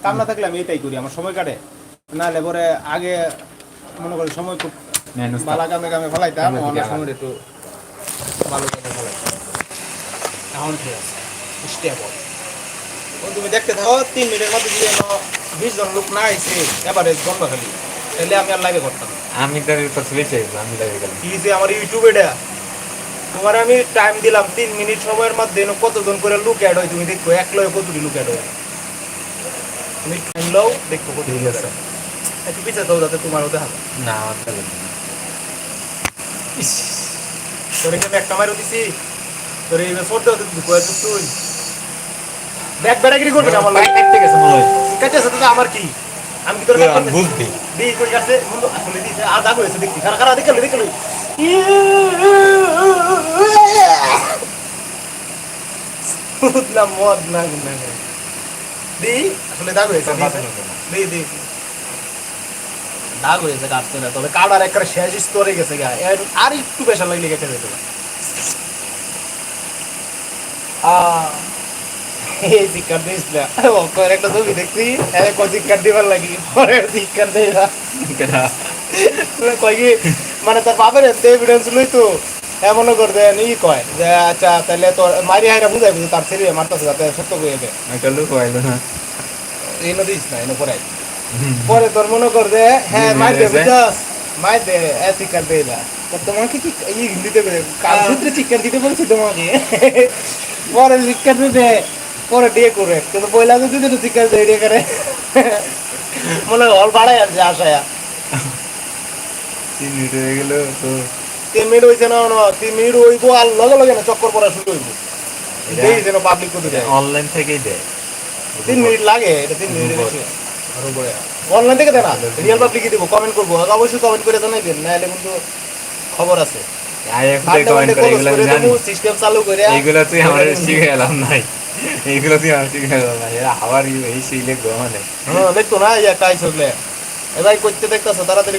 কাম না থাকলে আমি এটাই করি, আমার সময় কাটে। নাহলে পরে আগে মনে করি সময় খুব বালা কামে কামে ফেলাইতাম, অনেক সময় একটু ভালো কামে ফেলাইতাম। এখন ঠিক আছে, স্টেবল। তুমি দেখতে থাকো 3 মিনিটের মধ্যে যদি 20 জন লোক না আইছে এভারেজ বন্ধ খালি, তাহলে আমি আর লাইভে করতাম। আমি তো ছবি চাইবো, আমি লাগে গেলাম কি যে আমার ইউটিউবে এটা তোমার আমি টাইম দিলাম 3 মিনিট সময়ের মধ্যে কতজন করে লুক অ্যাড হয় তুমি দেখো, এক লয়ে কতটি লুক অ্যাড হয়। তুমি টাইম লও দেখো কত ঠিক লুক আছে। আছে। একটু পিছিয়ে দাও যাতে তোমার ওটা হবে। না আমার তাহলে তোর এখানে একটা মারও দিছি, তোর এই সরতে হতে তুই কয়েক তুই ব্যাগ বেড়াগিরি করবে না আমার পাই কাটতে গেছে মনে হয়। কাছে আছে তো আমার কি, আমি কি তোর তুই কাছে বুঝবি দিই কই কাছে বন্ধু আসলে দিছে আদা কইছে দেখি খারা খারা দেখলে না মদ না না দি আসলে দাগ হয়েছে দি দি দাগ হয়েছে কাটতে না, তবে কাটার একটা শেষ স্তরে গেছে গা, আর একটু পেশা লাগলে কেটে যেত। এই শিক্ষার দিস না ওর একটা ছবি দেখছি শিক্ষার দিবার লাগি পরে শিক্ষার দেয় না কয় কি মানে তার বাপের এভিডেন্স লই তো এমনও করে দেয় ই কয় যে আচ্ছা তাহলে তোর মারি হাইরা বুঝাই বুঝে তার ছেলে মারতেছে যাতে সত্য কয়ে দেয় একটা লোক হইলো না এই নদীস না এনে পরে পরে তোর মনে কর দে হ্যাঁ মার দে বুঝাস মার দে শিক্ষার দেয় না তোমাকে কি এই হিন্দিতে কাল সূত্রে শিক্ষার দিতে বলছি তোমাকে পরে শিক্ষার দিতে পরে ডিয়ে করে কিন্তু পয়লা যদি দিতে শিক্ষার দেয় ডিয়ে করে মনে হয় হল বাড়াই আছে আশায়া 3 মিনিট হয়ে গেল তো 3 মিনিট হয়েছে না 3 মিনিট হইব আর লগে লগে না চক্কর পড়া শুরু হইব এই যেন পাবলিক করতে যায় অনলাইন থেকেই দেয় 3 মিনিট লাগে এটা 3 মিনিটের বেশি আরো বড় অনলাইন থেকে দেয় না রিয়েল পাবলিকই দিব কমেন্ট করবো অবশ্যই কমেন্ট করে জানাইবেন নাহলে কিন্তু খবর আছে সিস্টেম চালু করে এইগুলো তুই আমার শিখে এলাম নাই, এইগুলো তুই আমার শিখে এলাম নাই, এরা আবার এই শিখলে গো মানে হ্যাঁ দেখতো না এই একটা আইস হলে এবার করতে দেখতেছো তাড়াতাড়ি